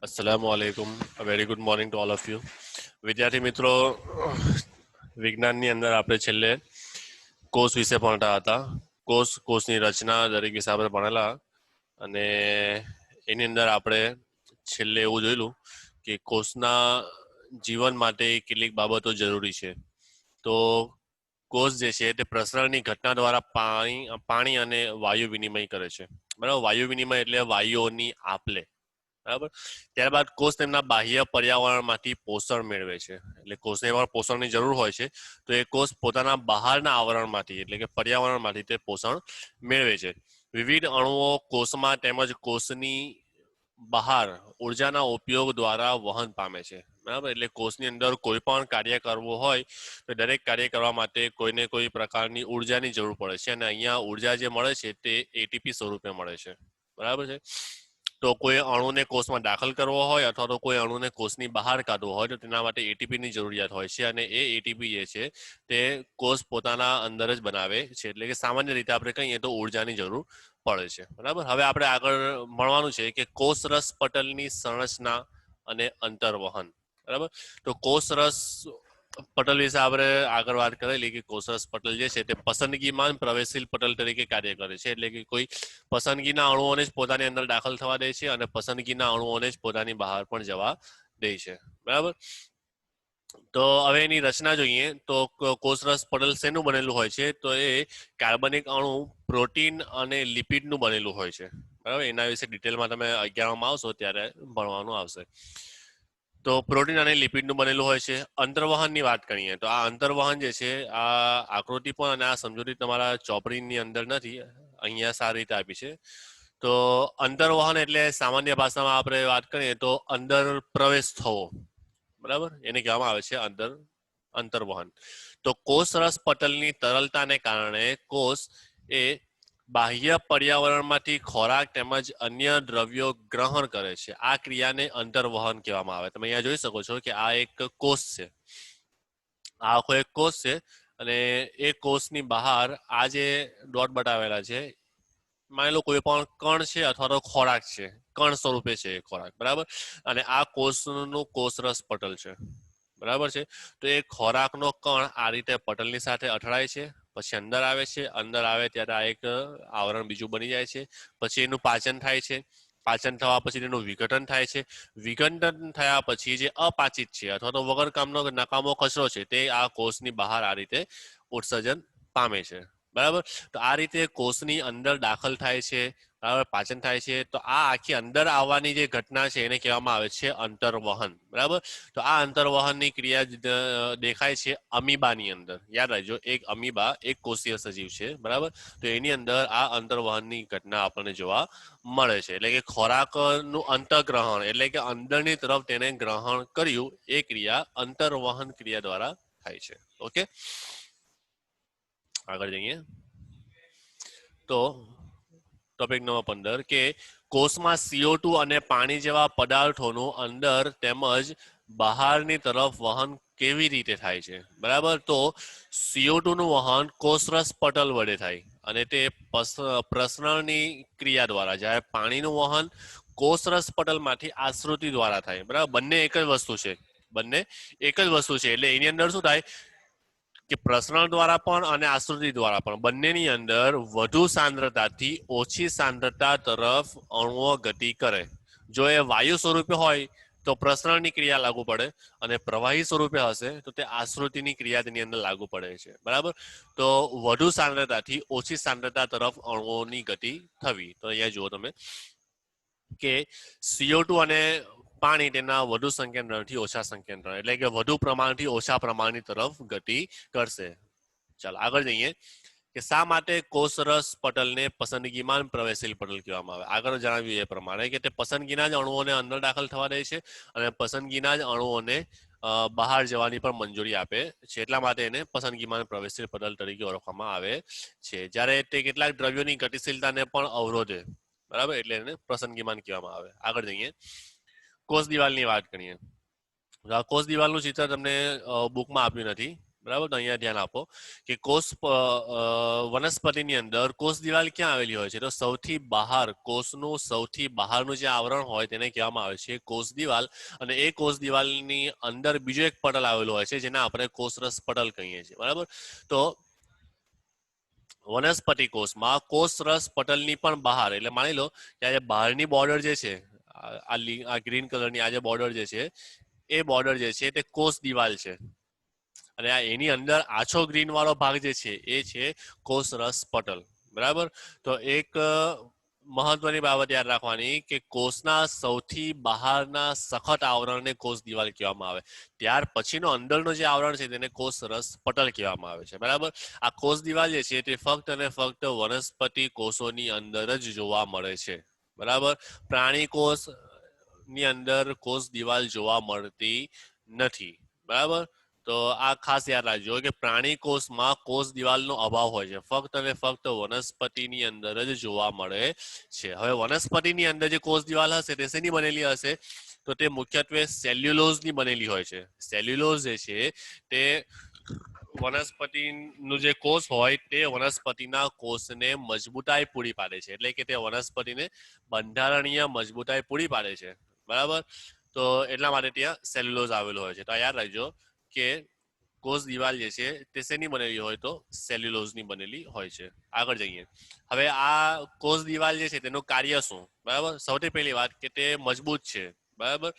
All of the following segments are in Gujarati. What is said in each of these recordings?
अस्सलामुअलैकुम, very good morning to all of you. વિદ્યાર્થી મિત્રો, વિજ્ઞાનની અંદર આપણે છેલ્લે કોષ વિશે ભણતા હતા. કોષની રચના દરેક વિશે આપણે ભણેલા અને એની અંદર આપણે છેલ્લે એવું જોયેલું કે કોષના જીવન માટે કેટલીક બાબતો જરૂરી છે. તો કોષ જે છે તે પ્રસરણની ઘટના દ્વારા પાણી અને વાયુ વિનિમય કરે છે. બરાબર, વાયુ વિનિમય એટલે વાયુઓની આપ-લે. બરાબર. ત્યારબાદ કોષ તેમના બાહ્ય પર્યાવરણમાંથી પોષણ મેળવે છે. એટલે કોષને પણ પોષણની જરૂર હોય છે, તો એ કોષ પોતાના બહારના આવરણમાંથી એટલે કે પર્યાવરણમાંથી તે પોષણ મેળવે છે. વિવિધ અણુઓ કોષમાં તેમજ કોષની બહાર ઉર્જાના ઉપયોગ દ્વારા વહન પામે છે. બરાબર, એટલે કોષની અંદર કોઈ પણ કાર્ય કરવું હોય તો દરેક કાર્ય કરવા માટે કોઈને કોઈ પ્રકારની ઉર્જાની જરૂર પડે છે, અને અહીંયા ઉર્જા જે મળે છે તે એટીપી સ્વરૂપે મળે છે. બરાબર છે. તો કોઈ અણુને કોષમાં દાખલ કરવો હોય અથવા તો કોઈ અણુને કોષની બહાર કાઢવો હોય તો તેના માટે એટીપીની જરૂરિયાત હોય છે, અને એ એટીપી જે છે તે કોષ પોતાના અંદર જ બનાવે છે. એટલે કે સામાન્ય રીતે આપણે કહીએ તો ઉર્જાની જરૂર પડે છે. બરાબર. હવે આપણે આગળ ભણવાનું છે કે કોષરસ પટલની સંરચના અને અંતર્વહન. બરાબર. તો કોષરસ પટલ વિશે આપણે આગળ વાત કરેલી કે કોષરસ પટલ જે છે તે પસંદગીમાં પ્રવેશશીલ પટલ તરીકે કાર્ય કરે છે. એટલે કે કોઈ પસંદગીના અણુઓને જ પોતાની અંદર દાખલ થવા દે છે અને પસંદગીના અણુઓને જ પોતાની બહાર પણ જવા દે છે. બરાબર. તો હવે એની રચના જોઈએ તો કોષરસ પટલ શેનું બનેલું હોય છે? તો એ કાર્બનિક અણુ, પ્રોટીન અને લિપિડનું બનેલું હોય છે. બરાબર. એના વિશે ડિટેલમાં તમે 11માં આવશો ત્યારે ભણવાનું આવશે. તો પ્રોટીન અને લિપિડનું બનેલું હોય છે. અંતર્વહનની વાત કરીએ તો આ અંતર્વહન જે છે આ આકૃતિ પણ અને આ સમજૂતી તમારા ચોપડીની અંદર નથી, અહીંયા સારી રીતે આપી છે. તો અંતર્વહન એટલે સામાન્ય ભાષામાં આપણે વાત કરીએ તો અંદર પ્રવેશ થવો. બરાબર, એને કહેવામાં આવે છે અંતર્વહન. તો કોષરસ પટલની તરલતાને કારણે કોષ એ બાહ્ય પર્યાવરણમાંથી ખોરાક તેમજ અન્ય દ્રવ્યો ગ્રહણ કરે છે. આ ક્રિયાને અંતર્વહન કહેવામાં આવે. તમે અહીંયા જોઈ શકો છો કે આ એક કોષ છે, આ આખો એક કોષ છે, અને એ કોષની બહાર આ જે ડોટ બતાવેલા છે માની લો કોઈ પણ કણ છે અથવા તો ખોરાક છે, કણ સ્વરૂપે છે એ ખોરાક. બરાબર. અને આ કોષનું કોષરસ પટલ છે. બરાબર છે. તો એ ખોરાકનો કણ આ રીતે પટલની સાથે અથડાય છે, પછી અંદર આવે છે. અંદર આવે ત્યારે આ એક આવરણ બીજું બની જાય છે. પછી એનું પાચન થાય છે. પાચન થવા પછી તેનું વિઘટન થાય છે. વિઘટન થયા પછી જે અપાચિત છે અથવા તો વગર કામનો નકામો કચરો છે તે આ કોષની બહાર આ રીતે ઉત્સર્જન પામે છે. બરાબર. તો આ રીતે કોષની અંદર દાખલ થાય છે, બરાબર, પાચન થાય છે. તો આ આખી અંદર આવવાની જે ઘટના છે એને કહેવામાં આવે છે અંતર્વહન. બરાબર. તો આ અંતર્વહનની ક્રિયા દેખાય છે અમીબાની અંદર. યાદ રાખજો, એક અમીબા એક કોષીય સજીવ છે. બરાબર. તો એની અંદર આ અંતર્વહનની ઘટના આપણને જોવા મળે છે. એટલે કે ખોરાકનું અંતઃગ્રહણ એટલે કે અંદરની તરફ તેને ગ્રહણ કર્યું, એ ક્રિયા અંતર્વહન ક્રિયા દ્વારા થાય છે. ઓકે, આગળ જઈએ તો ટોપિક નંબર 15 કે કોષમાં CO2 અને પાણી જેવા પદાર્થોનું અંદર તેમજ બહારની તરફ વહન કેવી રીતે થાય છે? બરાબર. તો CO2 નું વહન કોષરસ પટલ વડે થાય, અને તે પ્રસરણની ક્રિયા દ્વારા. જ્યારે પાણીનું વહન કોષરસ પટલમાંથી આશ્રુતિ દ્વારા થાય. બરાબર. બંને એક જ વસ્તુ છે, બંને એક જ વસ્તુ છે. એટલે એની અંદર શું થાય કે પ્રસરણ દ્વારા પણ અને આશ્રુતિ દ્વારા પણ બંનેની અંદર વધુ સાંદ્રતાથી ઓછી સાંદ્રતા તરફ અણુઓ ગતિ કરે. જો એ વાયુ સ્વરૂપે હોય તો પ્રસરણની ક્રિયા લાગુ પડે, અને પ્રવાહી સ્વરૂપે હશે તો તે આશ્રુતિની ક્રિયા તેની અંદર લાગુ પડે છે. બરાબર. તો વધુ સાંદ્રતાથી ઓછી સાંદ્રતા તરફ અણુઓની ગતિ થવી. તો અહીંયા જુઓ તમે કે CO2 અને પાણી તેના વધુ સંકેન્દ્રથી ઓછા સંકેન્દ્ર એટલે કે વધુ પ્રમાણથી ઓછા પ્રમાણની તરફ ગતિ કરશે. ચાલો આગળ જઈએ કે શા માટે કોષરસ પટલને પસંદગીમાં પ્રવેશશીલ પટલ કહેવામાં આવે. આગળ જણાવ્યું એ પ્રમાણે કે તે પસંદગીના જ અણુઓને અંદર દાખલ થવા દે છે અને પસંદગીના જ અણુઓને બહાર જવાની પણ મંજૂરી આપે છે. એટલા માટે એને પસંદગીમાં પ્રવેશશીલ પટલ તરીકે ઓળખવામાં આવે છે. જ્યારે તે કેટલાક દ્રવ્યોની ગતિશીલતાને પણ અવરોધે. બરાબર. એટલે એને પસંદગીમાન કહેવામાં આવે. આગળ જઈએ કોષ દિવાલની વાત કરીએ. કોષ દિવાલનું ચિત્ર તમને બુકમાં આપ્યું નથી, બરાબર. તો અહીંયા ધ્યાન આપો કે વનસ્પતિની અંદર કોષ દિવાલ ક્યાં આવેલી હોય છે? તો સૌથી બહાર, કોષનું સૌથી બહારનું જે આવરણ હોય તેને કહેવામાં આવે છે કોષ દિવાલ. અને એ કોષ દિવાલની અંદર બીજો એક પટલ આવેલો હોય છે જેને આપણે કોષરસ પટલ કહીએ છીએ. બરાબર. તો વનસ્પતિ કોષમાં કોષરસ પટલની પણ બહાર, એટલે માની લો કે આ બહારની બોર્ડર જે છે, આ ગ્રીન કલરની આ જે બોર્ડર જે છે, એ બોર્ડર જે છે તે કોષ દિવાલ છે. અને આ એની અંદર આછો ગ્રીન વાળો ભાગ જે છે એ છે કોષરસ પટલ. બરાબર. તો એક મહત્વની બાબત યાદ રાખવાની કે કોષના સૌથી બહારના સખત આવરણને કોષ દિવાલ કહેવામાં આવે. ત્યાર પછીનો અંદરનો જે આવરણ છે તેને કોષરસ પટલ કહેવામાં આવે છે. બરાબર. આ કોષ દિવાલ જે છે તે ફક્ત અને ફક્ત વનસ્પતિ કોષોની અંદર જ જોવા મળે છે. બરાબર. પ્રાણી કોષ ની અંદર કોષ દિવાલ જોવા મળતી નથી. બરાબર. તો આ ખાસ યાદ રાખજો કે પ્રાણી કોષમાં કોષ દિવાલનો અભાવ હોય છે, ફક્ત અને ફક્ત વનસ્પતિની અંદર જ જોવા મળે છે. હવે વનસ્પતિની અંદર જે કોષ દિવાલ હશે તે શેની બનેલી હશે? તો તે મુખ્યત્વે સેલ્યુલોઝની બનેલી હોય છે. સેલ્યુલોઝ જે છે તે વનસ્પતિનું જે કોષ હોય તે વનસ્પતિના કોષને મજબૂતાઈ પૂરી પાડે છે, એટલે કે તે વનસ્પતિને બંધારણીય મજબૂતાઈ પૂરી પાડે છે. બરાબર. તો એટલા માટે ત્યાં સેલ્યુલોઝ આવેલો હોય છે. તો યાદ રાખજો કે કોષ દિવાલ જે છે તે શેની બનેલી હોય? તો સેલ્યુલોઝની બનેલી હોય છે. આગળ જઈએ. હવે આ કોષ દિવાલ જે છે તેનું કાર્ય શું? બરાબર. સૌથી પહેલી વાત કે તે મજબૂત છે. બરાબર.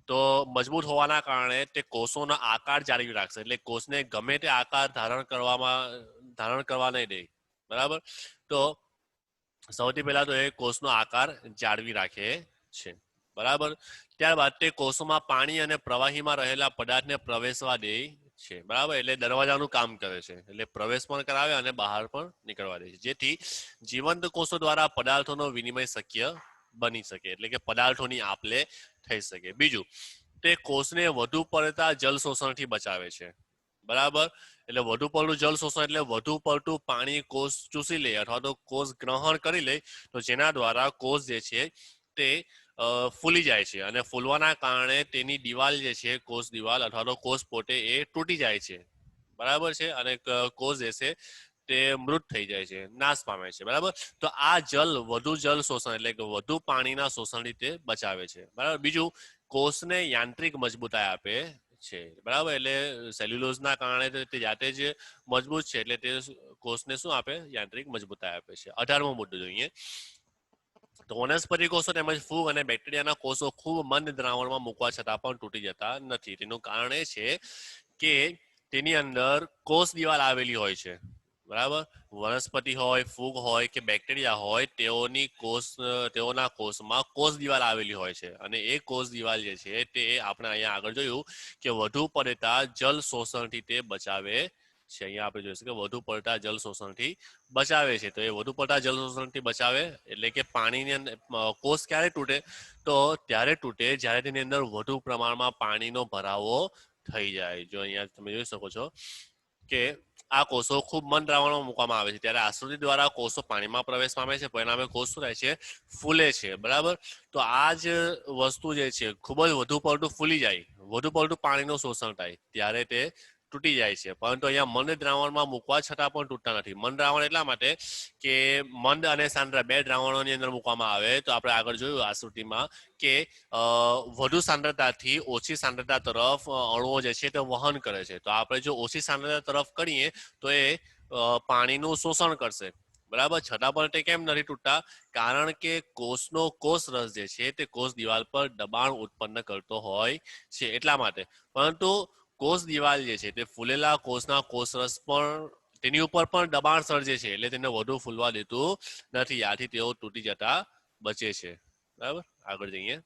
તો મજબૂત હોવાના કારણે તે કોષોનો આકાર જાળવી રાખશે, એટલે કોષને ગમે તે આકાર ધારણ કરવા નહીં દે. બરાબર. તો સૌથી પહેલા તો એ કોષનો આકાર જાળવી રાખે છે. બરાબર. ત્યારબાદ તે કોષોમાં પાણી અને પ્રવાહીમાં રહેલા પદાર્થને પ્રવેશવા દે છે. બરાબર. એટલે દરવાજાનું કામ કરે છે, એટલે પ્રવેશ પણ કરાવે અને બહાર પણ નીકળવા દે છે, જેથી જીવંત કોષો દ્વારા પદાર્થોનો વિનિમય શક્ય બની શકે, એટલે કે પદાર્થોની આપ-લે થઈ શકે. બીજું, તે કોષને વધુ પડતા જલ શોષણથી બચાવે છે. બરાબર. એટલે વધુ પડતું જલ શોષણ એટલે વધુ પડતું પાણી કોષ ચૂસી લે અથવા તો કોષ ગ્રહણ કરી લે, તો જેના દ્વારા કોષ જે છે તે ફૂલી જાય છે અને ફૂલવાના કારણે તેની દિવાલ જે છે, કોષ દિવાલ અથવા તો કોષ પોતે એ તૂટી જાય છે. બરાબર છે. અને કોષ જે છે તે મૃત થઈ જાય છે, નાશ પામે છે. બરાબર. તો આ વધુ જલ શોષણ એટલે કે વધુ પાણીના શોષણથી તે બચાવે છે. બરાબર. બીજું, કોષને યાંત્રિક મજબૂતાઈ આપે છે. બરાબર. એટલે સેલ્યુલોઝના કારણે તે જાતે જ મજબૂત છે, એટલે તે કોષને શું આપે? યાંત્રિક મજબૂતાઈ આપે છે. 18મો મુદ્દો જોઈએ. તો વનસ્પતિ કોષો તેમજ ફૂગ અને બેક્ટેરિયાના કોષો ખૂબ મંદ દ્રાવણમાં મૂકવા છતાં પણ તૂટી જતા નથી. તેનું કારણ એ છે કે તેની અંદર કોષ દિવાલ આવેલી હોય છે. બરાબર. વનસ્પતિ હોય, ફૂગ હોય કે બેક્ટેરિયા હોય, તેઓના કોષમાં કોષ દિવાલ આવેલી હોય છે. અને એ કોષ દિવાલ જે છે તે આપણે અહીંયા આગળ જોયું કે વધુ પડતા જલ શોષણથી તે બચાવે છે. અહીંયા આપણે જોઈશું કે વધુ પડતા જલ શોષણથી બચાવે છે. તો એ વધુ પડતા જલ શોષણથી બચાવે એટલે કે પાણીની અંદર કોષ ક્યારે તૂટે? તો ત્યારે તૂટે જ્યારે તેની અંદર વધુ પ્રમાણમાં પાણીનો ભરાવો થઈ જાય. જો અહીંયા તમે જોઈ શકો છો કે આ કોષો ખૂબ મંદ દ્રાવણમાં મૂકવામાં આવે છે, ત્યારે આશ્રુતિ દ્વારા કોષો પાણીમાં પ્રવેશ પામે છે, પરિણામે કોષ શું થાય છે? ફૂલે છે. બરાબર. તો આ જ વસ્તુ જે છે ખૂબ જ વધુ પડતું ફૂલી જાય, વધુ પડતું પાણીનું શોષણ થાય ત્યારે તે તૂટી જાય છે. પરંતુ અહીંયા મંદ દ્રાવણમાં મૂકવા છતાં પણ તૂટતા નથી. મંદ દ્રાવણ એટલા માટે કે મંદ અને સાંદ્ર બે દ્રાવણોની અંદર મૂકવામાં આવે, તો આપણે આગળ જોયું આશ્રુતિમાં કે વધુ સાંદ્રતાથી ઓછી સાંદ્રતા તરફ અણુઓ જે છે તે વહન કરે છે. તો આપણે જો ઓછી સાંદ્રતા તરફ કરીએ તો એ પાણીનું શોષણ કરશે. બરાબર. છતાં પણ તે કેમ નથી તૂટતા? કારણ કે કોષનો કોષ રસ જે છે તે કોષ દિવાલ પર દબાણ ઉત્પન્ન કરતો હોય છે, એટલા માટે. પરંતુ કોષ દિવાલ જે છે તે ફૂલેલા કોષના કોષરસ પણ તેની ઉપર પણ દબાણ સર્જે છે, એટલે તેને વધુ ફૂલવા દેતું નથી. આથી તેઓ તૂટી જતા બચે છે. બરાબર. આગળ જઈએ.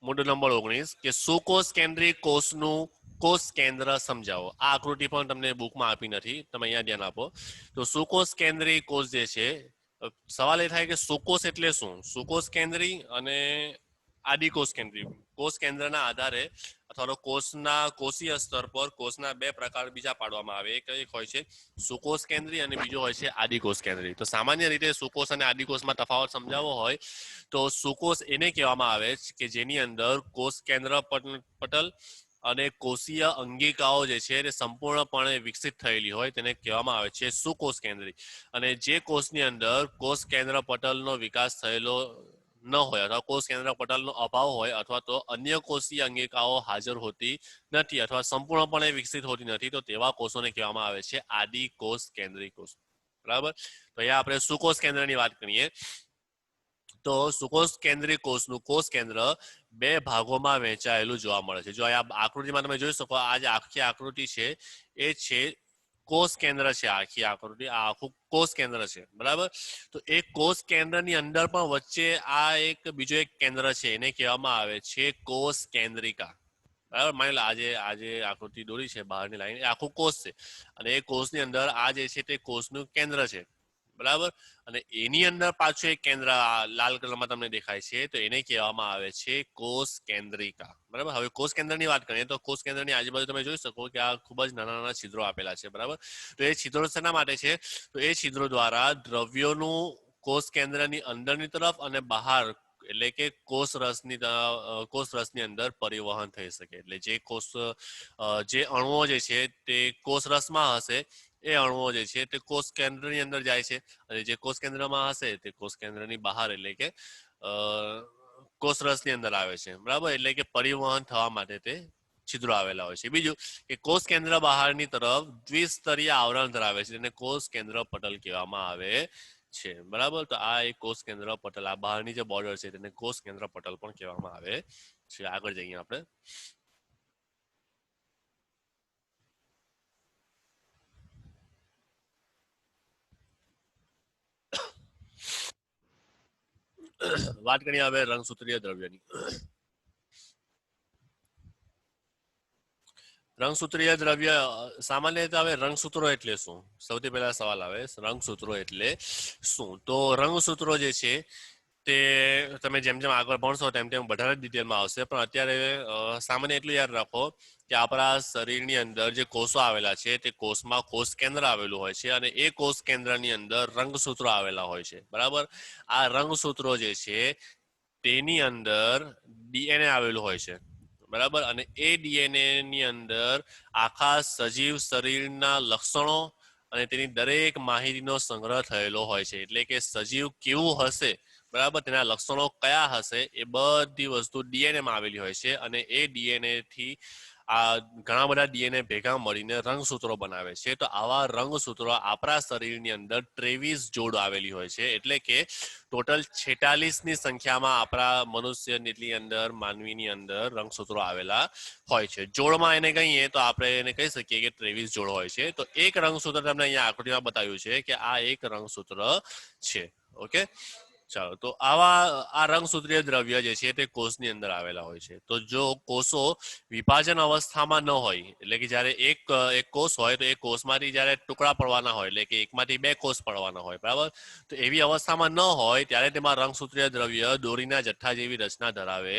મુદ્દો નંબર 19 કે સુકોષ કેન્દ્રી કોષનું કોષ કેન્દ્ર સમજાવો. આ આકૃતિ પણ તમને બુકમાં આપી નથી, તમે અહીંયા ધ્યાન આપો. તો સુકોષ કેન્દ્રી કોષ જે છે, સવાલ એ થાય કે સુકોષ એટલે શું? સુકોષ કેન્દ્રી અને આદિકોષ કેન્દ્રી. કોષ કેન્દ્રના આધારે અથવા તો કોષના કોષીય સ્તર પર કોષના બે પ્રકાર બીજા પાડવામાં આવે. એક હોય છે સુકોષ કેન્દ્રી અને બીજો હોય છે આદિકોષ કેન્દ્રી. તો સામાન્ય રીતે સુકોષ અને આદિકોષમાં તફાવત સમજાવવો હોય તો સુકોષ એને કહેવામાં આવે કે જેની અંદર કોષ કેન્દ્ર પટલ અને કોષીય અંગિકાઓ જે છે તે સંપૂર્ણપણે વિકસિત થયેલી હોય તેને કહેવામાં આવે છે સુકોષ કેન્દ્રી. અને જે કોષની અંદર કોષ કેન્દ્ર પટલનો વિકાસ થયેલો ન હોય અથવા કોષ કેન્દ્ર પટલનો અભાવ હોય અથવા તો અન્ય કોષીય અંગિકાઓ હાજર હોતી નથી અથવા સંપૂર્ણપણે વિકસિત હોતી નથી તો તેવા કોષોને કહેવામાં આવે છે આદિકોષ કેન્દ્રી કોષ. બરાબર. તો અહીંયા આપણે સુકોષ કેન્દ્રની વાત કરીએ તો સુકોષ કેન્દ્રી કોષનું કોષ કેન્દ્ર બે ભાગોમાં વહેંચાયેલું જોવા મળે છે. જો અહીંયા આકૃતિમાં તમે જોઈ શકો આ જે આખી આકૃતિ છે એ છે કોષ કેન્દ્ર છે. આખી આકૃતિ આ આખું કોષ કેન્દ્ર છે. બરાબર. તો એ કોષ કેન્દ્રની અંદર પણ વચ્ચે આ એક બીજો એક કેન્દ્ર છે એને કહેવામાં આવે છે કોષ કેન્દ્રિકા. બરાબર. માની લો આજે આકૃતિ દોરી છે બહારની લાઈન એ આખું કોષ છે અને એ કોષની અંદર આ જે છે તે કોષનું કેન્દ્ર છે. બરાબર. અને એની અંદર પાછું એક કેન્દ્ર લાલ કલરમાં તમને દેખાય છે તો એને કહેવામાં આવે છે કોષ કેન્દ્રિકા. બરાબર. હવે કોષ કેન્દ્રની વાત કરીએ તો કોષ કેન્દ્રની આજુબાજુ તમે જોઈ શકો કે આ ખૂબ જ નાના નાના છિદ્રો આપેલા છે. બરાબર. તો એ છિદ્રો શેના માટે છે તો એ છિદ્રો દ્વારા દ્રવ્યોનું કોષ કેન્દ્રની અંદરની તરફ અને બહાર એટલે કે કોષ રસની અંદર પરિવહન થઈ શકે. એટલે જે અણુઓ જે છે તે કોષ રસમાં હશે એ અણુઓ જે છે તે કોષ કેન્દ્રની અંદર જાય છે અને જે કોષ કેન્દ્રમાં હશે તે કોષ કેન્દ્રની બહાર એટલે કે કોષ રસની અંદર આવે છે. બરાબર. એટલે કે પરિવહન થવા માટે તે છિદ્રો આવેલા હોય છે. બીજું કે કોષ કેન્દ્ર બહારની તરફ દ્વિસ્તરીય આવરણ ધરાવે છે તેને કોષ કેન્દ્ર પટલ કહેવામાં આવે છે. બરાબર. તો આ એક કોષ કેન્દ્ર પટલ આ બહારની જે બોર્ડર છે તેને કોષ કેન્દ્ર પટલ પણ કહેવામાં આવે છે. આગળ જઈએ આપણે વાત કરીએ હવે રંગસૂત્રીય દ્રવ્યની. રંગસૂત્રીય દ્રવ્ય સામાન્ય રીતે હવે રંગસૂત્રો એટલે શું સૌથી પહેલા સવાલ આવે રંગસૂત્રો એટલે શું. તો રંગસૂત્રો જે છે તે તમે જેમ જેમ આગળ ભણશો તેમ તેમ વધારે ડિટેલમાં આવશે પણ અત્યારે સામાન્ય એટલું યાદ રાખો કે આપણા શરીરની અંદર જે કોષો આવેલા છે તે કોષમાં કોષ કેન્દ્ર આવેલું હોય છે અને એ કોષ કેન્દ્રની અંદર રંગસૂત્રો આવેલા હોય છે. બરાબર. આ રંગસૂત્રો જે છે તેની અંદર ડીએનએ આવેલું હોય છે. બરાબર. અને એ ડીએનએ ની અંદર આખા સજીવ શરીરના લક્ષણો અને તેની દરેક માહિતીનો સંગ્રહ થયેલો હોય છે. એટલે કે સજીવ કેવું હશે બરાબર તેના લક્ષણો કયા હશે એ બધી વસ્તુ ડીએનએ માં આવેલી હોય છે અને એ ડીએનએ થી આ ઘણા બધા ડીએનએ ભેગા મળીને રંગસૂત્રો બનાવે છે. તો આવા રંગસૂત્રો આપણા શરીરની અંદર 23 જોડ આવેલી હોય છે. એટલે કે ટોટલ 46 ની સંખ્યામાં આપણા મનુષ્યની અંદર માનવીની અંદર રંગસૂત્રો આવેલા હોય છે. જોડમાં એને કહીએ તો આપણે એને કહી શકીએ કે 23 જોડ હોય છે. તો એક રંગસૂત્ર તમને અહીંયા આકૃતિમાં બતાવ્યું છે કે આ એક રંગસૂત્ર છે. ઓકે. ચાલો. તો આ રંગસૂત્રીય દ્રવ્ય જે છે તે કોષની અંદર આવેલા હોય છે. તો જો કોષો વિભાજન અવસ્થામાં ન હોય એટલે કે જ્યારે એક કોષ હોય તો એ કોષમાંથી જ્યારે ટુકડા પડવાના હોય એટલે કે એકમાંથી બે કોષ પડવાના હોય. બરાબર. તો એવી અવસ્થામાં ન હોય ત્યારે તેમાં રંગસૂત્રીય દ્રવ્ય દોરીના જથ્થા જેવી રચના ધરાવે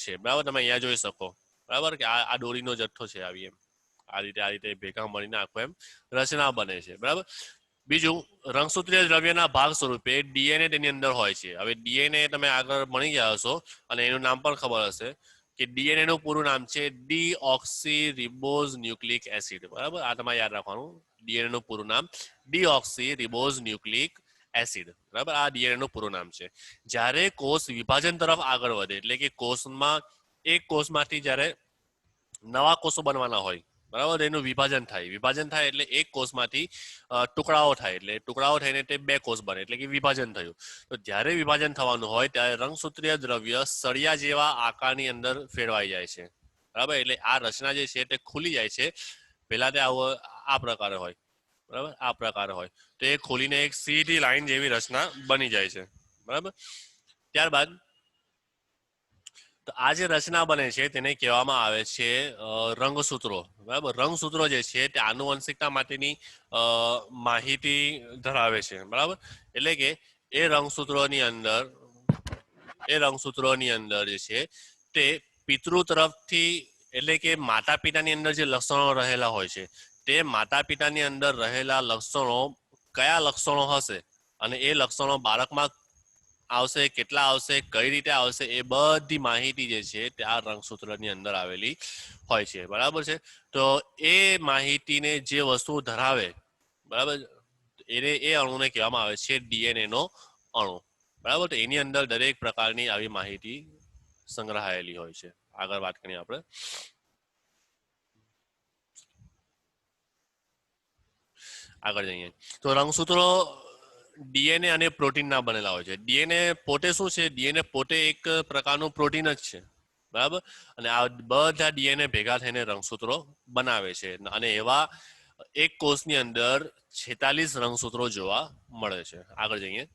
છે. બરાબર. તમે અહીંયા જોઈ શકો. બરાબર. કે આ દોરીનો જથ્થો છે આવી એમ આ રીતે ભેગા મળીને આખો એમ રચના બને છે. બરાબર. બીજું રંગસૂત્રીય દ્રવ્યના ભાગ સ્વરૂપે ડીએનએ તેની અંદર હોય છે. હવે ડીએનએ તમે આગળ ભણી ગયા હશો અને એનું નામ પણ ખબર હશે કે ડીએનએ નું પૂરું નામ છે ડીઓક્સી રિબોઝ ન્યુક્લિક એસિડ. બરાબર. આ તમારે યાદ રાખવાનું. ડીએનએ નું પૂરું નામ ડીઓક્સી રિબોઝ ન્યુક્લિક એસિડ. બરાબર. આ ડીએનએ નું પૂરું નામ છે. જ્યારે કોષ વિભાજન તરફ આગળ વધે એટલે કે કોષમાં એક કોષમાંથી જ્યારે નવા કોષો બનવાના હોય બરાબર એનું વિભાજન થાય એટલે એક કોષમાંથી ટુકડાઓ થાય એટલે ટુકડાઓ થઈને તે બે કોષ બને એટલે કે વિભાજન થયું. તો જ્યારે વિભાજન થવાનું હોય ત્યારે રંગસૂત્રીય દ્રવ્ય સળિયા જેવા આકારની અંદર ફેરવાઈ જાય છે. બરાબર. એટલે આ રચના જે છે તે ખુલી જાય છે. પહેલા તે આ પ્રકારે હોય. બરાબર. આ પ્રકારે હોય તો એ ખોલીને એક સીધી લાઈન જેવી રચના બની જાય છે. બરાબર. ત્યારબાદ તો આ જે રચના બને છે તેને કહેવામાં આવે છે રંગસૂત્રો. બરાબર. રંગસૂત્રો જે છે તે આનુવંશિકતા માટેની માહિતી ધરાવે છે. બરાબર. એટલે કે એ રંગસૂત્રોની અંદર જે છે તે પિતૃ તરફથી એટલે કે માતા પિતાની અંદર જે લક્ષણો રહેલા હોય છે તે માતા પિતાની અંદર રહેલા લક્ષણો કયા લક્ષણો હશે અને એ લક્ષણો બાળકમાં આવશે, કેટલા આવશે, કઈ રીતે આવશે, એ બધી માહિતી જે છે તે આ રંગસૂત્રની અંદર આવેલી હોય છે. બરાબર છે. તો એ માહિતીને જે વસ્તુ ધરાવે, બરાબર, એને એ અણુને કહેવામાં આવે છે ડીએનએ નો અણુ. બરાબર. તો એની અંદર દરેક પ્રકારની આવી માહિતી સંગ્રહાયેલી હોય છે. આગળ વાત કરીએ આપણે. આગળ જઈએ તો રંગસૂત્રો ડીએનએ અને પ્રોટીનના બનેલા હોય છે. ડીએનએ પોતે શું છે? ડીએનએ પોતે એક પ્રકારનું પ્રોટીન જ છે. બરાબર. અને આ બધા ડીએનએ ભેગા થઈને રંગસૂત્રો બનાવે છે. અને એવા એક કોષની અંદર 46 રંગસૂત્રો જોવા મળે છે. આગળ જઈએ.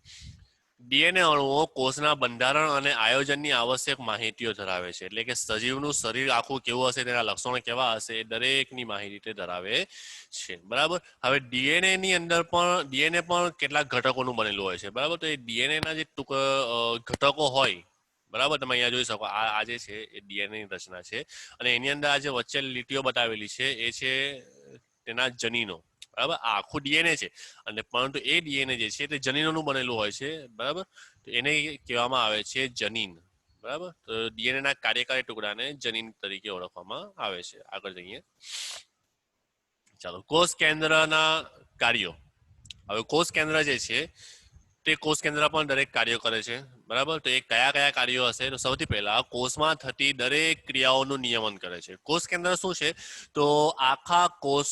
ડીએનએ અણુઓ કોષના બંધારણ અને આયોજનની આવશ્યક માહિતીઓ ધરાવે છે. એટલે કે સજીવનું શરીર આખું કેવું હશે, તેના લક્ષણો કેવા હશે, એ દરેકની માહિતી તે ધરાવે છે. બરાબર. હવે ડીએનએ ની અંદર પણ ડીએનએ પણ કેટલાક ઘટકોનું બનેલું હોય છે. બરાબર. તો એ ડીએનએ ના જે ઘટકો હોય, બરાબર, તમે અહીંયા જોઈ શકો, આ જે છે એ ડીએનએ ની રચના છે. અને એની અંદર આ જે વચ્ચે લીટીઓ બતાવેલી છે એ છે તેના જનીનો. બરાબર. આ આખું ડીએનએ છે, અને પરંતુ એ ડીએનએ જે છે તે જનીનોનું બનેલું હોય છે. બરાબર. તો એને કહેવામાં આવે છે જનીન. બરાબર. તો ડીએનએ ના કાર્યકારી ટુકડાને જનીન તરીકે ઓળખવામાં આવે છે. આગળ જઈએ. ચાલો, કોષ કેન્દ્રના કાર્યો. હવે કોષ કેન્દ્ર જે છે તે કોષ કેન્દ્ર પણ દરેક કાર્યો કરે છે. બરાબર. તો એ કયા કયા કાર્યો હશે? તો સૌથી પહેલા કોષમાં થતી દરેક ક્રિયાઓનું નિયમન કરે છે. કોષ કેન્દ્ર શું છે? તો આખા કોષ,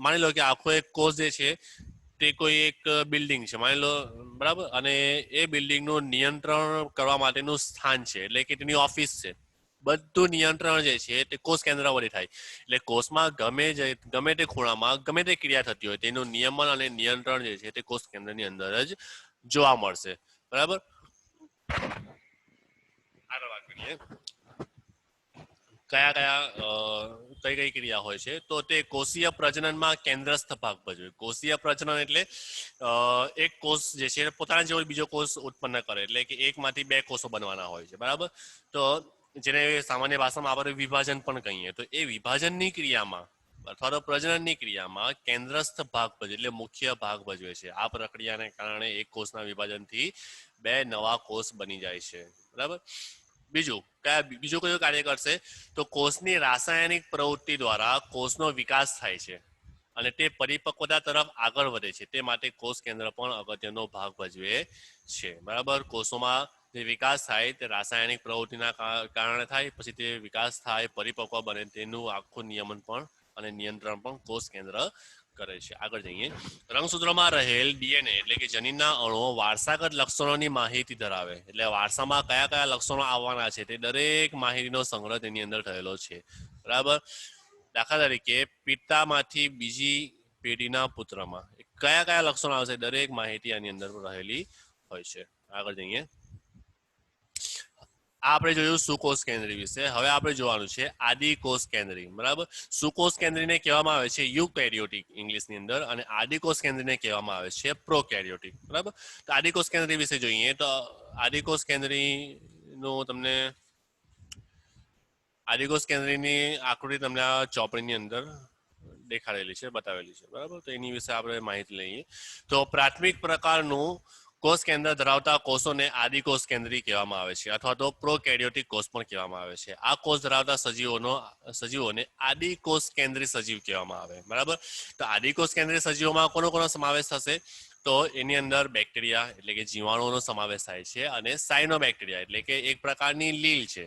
માની લો કે આખો એક કોષ જે છે તે કોઈ એક બિલ્ડિંગ છે, માની લો. બરાબર. અને એ બિલ્ડિંગનું નિયંત્રણ કરવા માટેનું સ્થાન છે, એટલે કે તેની ઓફિસ છે. બધું નિયંત્રણ જે છે તે કોષ કેન્દ્ર વડે થાય. એટલે કોષમાં ગમે તે ખૂણામાં ગમે તે ક્રિયા થતી હોય તેનું નિયમન અને નિયંત્રણ જે છે તે કોષ કેન્દ્રની અંદર જ જોવા મળશે. બરાબર. આગળ વાત કરીએ. કઈ કઈ ક્રિયા હોય છે? તો તે કોષીય પ્રજનનમાં કેન્દ્રસ્થ ભાગ ભજવે. કોષીય પ્રજનન એટલે એક કોષ જે છે પોતાના જેવો બીજો કોષ ઉત્પન્ન કરે, એટલે કે એકમાંથી બે કોષો બનવાના હોય છે. બરાબર. તો જેને સામાન્ય ભાષામાં આપણે વિભાજન પણ કહીએ, તો એ વિભાજનની ક્રિયામાં અથવા તો પ્રજનનની ક્રિયામાં કેન્દ્રસ્થ ભાગ ભજવે, એટલે મુખ્ય ભાગ ભજવે છે. આ પ્રક્રિયાને કારણે એક કોષના વિભાજનથી બે નવા કોષ બની જાય છે. બરાબર. બીજું કયું કાર્ય કરશે? તો કોષની રાસાયણિક પ્રવૃત્તિ દ્વારા કોષનો વિકાસ થાય છે અને તે પરિપક્વતા તરફ આગળ વધે છે. તે માટે કોષ કેન્દ્ર પણ અગત્યનો ભાગ ભજવે છે. બરાબર. કોષોમાં જે વિકાસ થાય તે રાસાયણિક પ્રવૃત્તિના કારણે થાય, પછી તે વિકાસ થાય, પરિપક્વ બને, તેનું આખું નિયમન પણ અને નિયંત્રણ પણ કોષ કેન્દ્ર કરે છે. આગળ જઈએ. રંગસૂત્રોમાં રહેલ ડીએનએ એટલે કે જનીનના અણુઓ વારસાગત લક્ષણોની માહિતી ધરાવે. એટલે વારસામાં કયા કયા લક્ષણો આવવાના છે તે દરેક માહિતીનો સંગ્રહ તેની અંદર થયેલો છે. બરાબર. દાખલા તરીકે પિતામાંથી બીજી પેઢીના પુત્રમાં કયા કયા લક્ષણો આવશે, દરેક માહિતી આની અંદર રહેલી હોય છે. આગળ જઈએ. આપણે જોયું સુકોષ કેન્દ્રી વિશે. હવે આપણે જોવાનું છે આદિકોષ કેન્દ્રી. બરાબર. સુકોષ કેન્દ્રીને કહેવામાં આવે છે યુકેરિયોટિક ઇંગ્લિશની અંદર, અને આદિકોષ કેન્દ્રીને કહેવામાં આવે છે પ્રોકેરિયોટિક. બરાબર. તો આદિકોષ કેન્દ્રી વિશે જોઈએ તો આદિકોષ કેન્દ્રીનું તમને આદિકોષ કેન્દ્રીની આકૃતિ તમને આ ચોપડીની અંદર દેખાડેલી છે, બતાવેલી છે. બરાબર. તો એની વિશે આપણે માહિતી લઈએ. તો પ્રાથમિક પ્રકારનું કોષ કેન્દ્ર ધરાવતા કોષોને આદિકોષ કેન્દ્રી કહેવામાં આવે છે, અથવા તો પ્રોકેરિયોટિક કોષ પણ કહેવામાં આવે છે. આ કોષ ધરાવતા સજીવોને આદિકોષ કેન્દ્રી સજીવ કહેવામાં આવે. બરાબર. તો આદિકોષ કેન્દ્રી સજીવોમાં કોનો સમાવેશ થશે? તો એની અંદર બેક્ટેરિયા એટલે કે જીવાણુઓનો સમાવેશ થાય છે, અને સાયનોબેક્ટેરિયા એટલે કે એક પ્રકારની લીલ છે.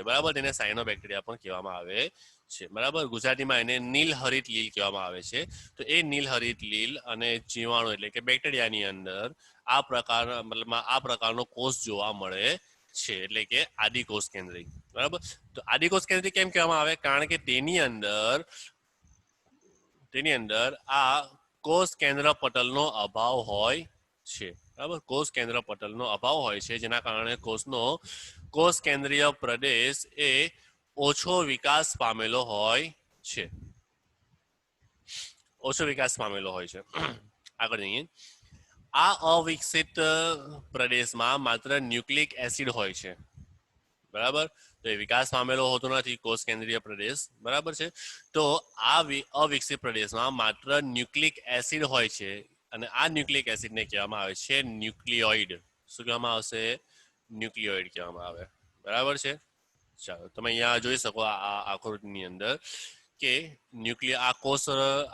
બરાબર. તેને સાયનોબેક્ટેરિયા પણ કહેવામાં આવે છે. બરાબર. ગુજરાતીમાં એને નીલહરિત લીલ કહેવામાં આવે છે. તો એ નીલહરિત લીલ અને જીવાણુ એટલે કે બેક્ટેરિયાની અંદર આ પ્રકારનો કોષ જોવા મળે છે, એટલે કે આદિકોષ કેન્દ્રી. બરાબર. તો આદિકોષ કેન્દ્રી કેમ કહેવામાં આવે? કારણ કે તેની અંદર આ કોષ કેન્દ્ર પટલનો અભાવ હોય છે. બરાબર. કોષ કેન્દ્ર પટલનો અભાવ હોય છે, જેના કારણે કોષ કેન્દ્રીય પ્રદેશ એ ઓછો વિકાસ પામેલો હોય છે. આગળ જઈએ. આ અવિકસિત પ્રદેશમાં માત્ર ન્યુક્લિક એસિડ હોય છે. બરાબર. તો એ વિકાસ પામેલો હોતો નથી કોષ કેન્દ્રીય પ્રદેશ, બરાબર છે. તો આ અવિકસિત પ્રદેશમાં માત્ર ન્યુક્લિક એસિડ હોય છે, અને આ ન્યુક્લિક એસિડને કહેવામાં આવે છે ન્યુક્લિયોઇડ. શું કહેવામાં આવશે? ન્યુક્લિયોઇડ કહેવામાં આવે. બરાબર છે. ચાલો તમે અહીંયા જોઈ શકો આ આકૃતિની અંદર કે આ કોષ,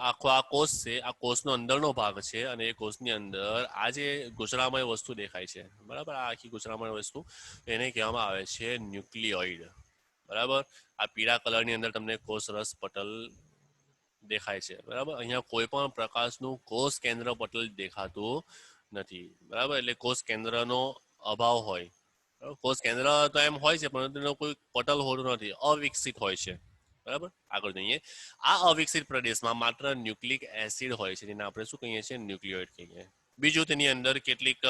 આખો આ કોષ છે, આ કોષનો અંદરનો ભાગ છે, અને એ કોષની અંદર આ જે ગુચરામય વસ્તુ દેખાય છે, બરાબર, આ આખી ગુચરામય વસ્તુ, એને કહેવામાં આવે છે ન્યુક્લિયોઇડ. બરાબર. આ પીળા કલરની અંદર તમને કોષ રસ પટલ દેખાય છે, બરાબર. અહીંયા કોઈ પણ પ્રકારનું કોષ કેન્દ્ર પટલ દેખાતું નથી, બરાબર. એટલે કોષ કેન્દ્રનો અભાવ હોય. કોષ કેન્દ્ર તો એમ હોય છે, પરંતુ એનો કોઈ પટલ હોતું નથી, અવિકસિત હોય છે. બરાબર. આગળ જોઈએ. આ અવિકસિત પ્રદેશમાં માત્ર ન્યુક્લિક એસિડ હોય છે, જેને આપણે શું કહીએ છીએ? ન્યુક્લિયોઇડ કહીએ. બીજું, તેની અંદર કેટલીક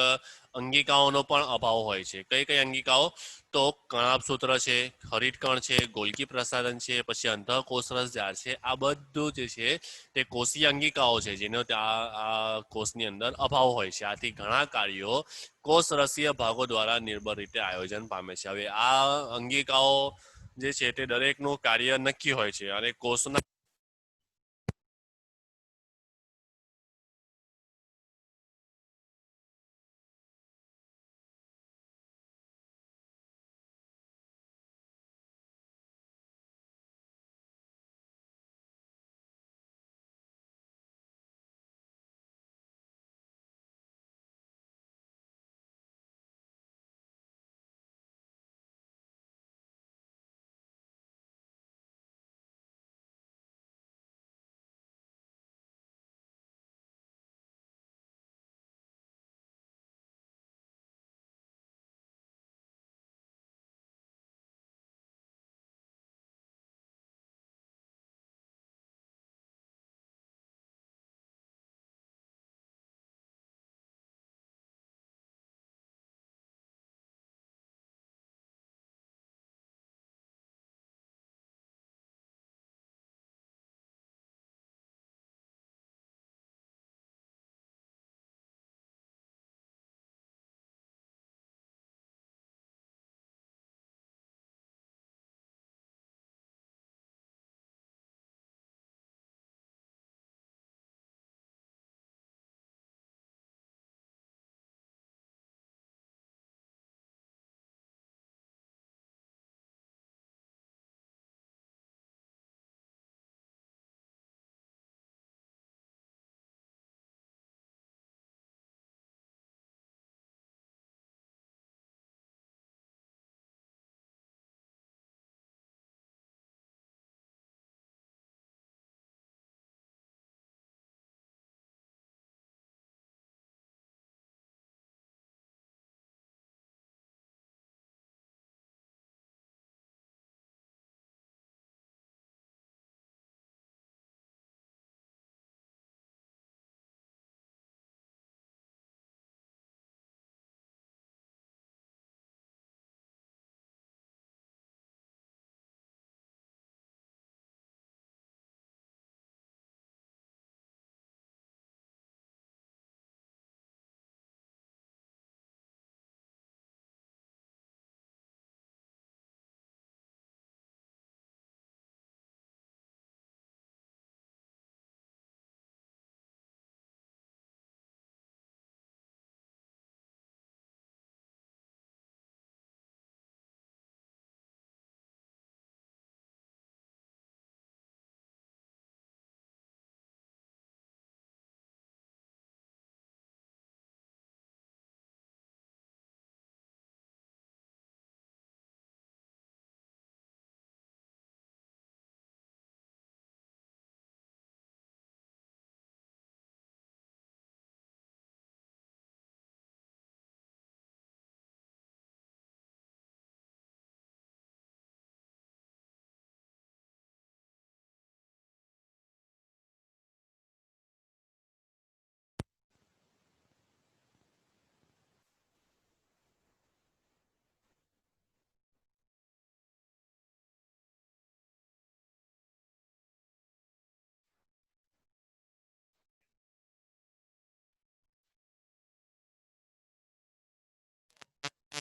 અંગિકાઓનો પણ અભાવ હોય છે. કઈ કઈ અંગિકાઓ? તો કણાભસૂત્ર છે, હરિતકણ છે, ગોલ્ગી પ્રસાધન છે, પછી અંતઃકોષરસ જાળ છે. આ બધું જે છે તે કોષીય અંગિકાઓ છે, જેનો આ કોષની અંદર અભાવ હોય છે. આથી ઘણા કાર્યો કોષરસીય ભાગો દ્વારા નિર્બળ રીતે આયોજન પામે છે. હવે આ અંગિકાઓ જે છે તે દરેકનું કાર્ય નક્કી હોય છે, અને કોષના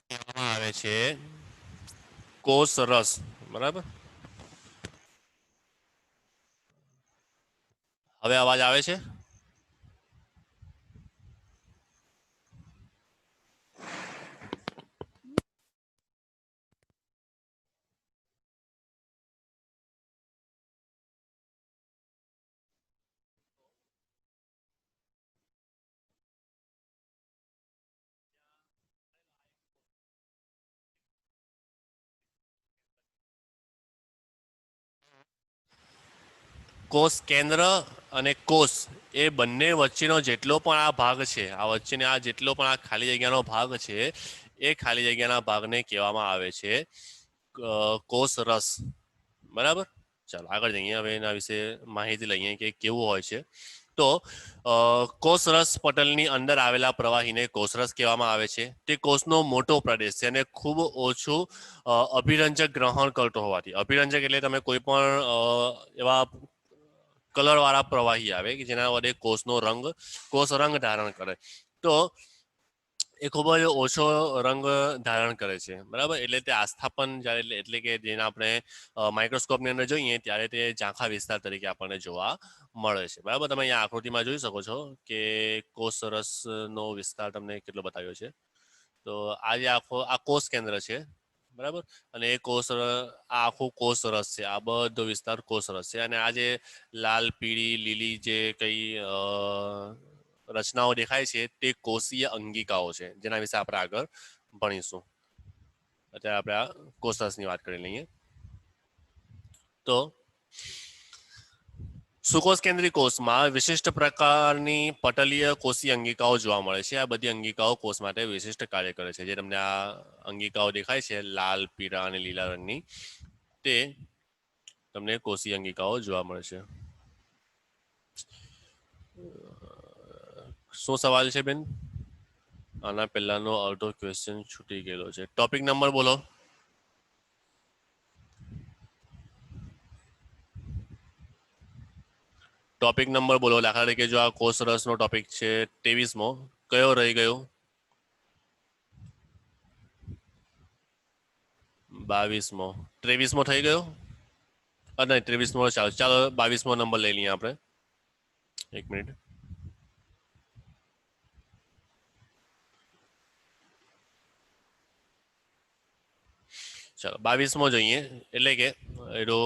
કહેવામાં આવે છે કોષ રસ, બરાબર. હવે અવાજ આવે છે? કોષ કેન્દ્ર અને કોષ એ બંને વચ્ચેનો જેટલો પણ આ ભાગ છે, આ વચ્ચેને આ જેટલો પણ આ ખાલી જગ્યાનો ભાગ છે, એ ખાલી જગ્યાના ભાગને કહેવામાં આવે છે કોષ રસ, બરાબર. ચાલો આગળ જઈએ, હવે એના વિશે માહિતી લઈએ કે કેવું હોય છે. તો કોષરસ પટલની અંદર આવેલા પ્રવાહીને કોષરસ કહેવામાં આવે છે. તે કોષનો મોટો પ્રદેશ છે અને ખૂબ ઓછું અભિરંજક ગ્રહણ કરતો હોવાથી, અભિરંજક એટલે તમે કોઈ પણ એવા કલર વાળા પ્રવાહી આવે કે જેના વડે કોષનો રંગ, કોષ રંગ ધારણ કરે, તો એ ખૂબ જ ઓછો રંગ ધારણ કરે છે, બરાબર. એટલે તે આસ્થાપન જ્યારે, એટલે કે જેને આપણે માઇક્રોસ્કોપની અંદર જોઈએ ત્યારે તે ઝાંખા વિસ્તાર તરીકે આપણને જોવા મળે છે, બરાબર. તમે અહીંયા આકૃતિમાં જોઈ શકો છો કે કોષરસનો વિસ્તાર તમને કેટલો બતાવ્યો છે. તો આ જે આ કોષ કેન્દ્ર છે, બરાબર, અને એ આ આખું કોષરસ છે, આ બધો વિસ્તાર કોષરસ છે. અને આ જે લાલ, પીળી, લીલી જે કઈ રચનાઓ દેખાય છે તે કોષીય અંગિકાઓ છે, જેના વિશે આપણે આગળ ભણીશું. અત્યારે આપણે આ કોષરસની વાત કરી લઈએ. તો સુકોષ કેન્દ્રી કોષમાં વિશિષ્ટ પ્રકારની પટલીય કોષીય અંગિકાઓ જોવા મળે છે. આ બધી અંગિકાઓ કોષ માટે વિશિષ્ટ કાર્ય કરે છે. જે તમને આ અંગિકાઓ દેખાય છે લાલ, પીળા અને લીલા રંગની, તે તમને કોષીય અંગિકાઓ જોવા મળે છે. શું સવાલ છે બેન? આના પહેલાનો અડધો ક્વેશ્ચન છૂટી ગયેલો છે. ટોપિક નંબર બોલો. ટોપિક નંબર બોલો. દાખલા તરીકે જો આ કોષ રસનો ટોપિક છે 23મો, કયો રહી ગયો? 22મો. 23મો થઈ ગયો? નહીં, 23મો ચાલો, 22મો નંબર લઈ લઈએ આપણે. એક મિનિટ. ચાલો 22મો જોઈએ. એટલે કે એનો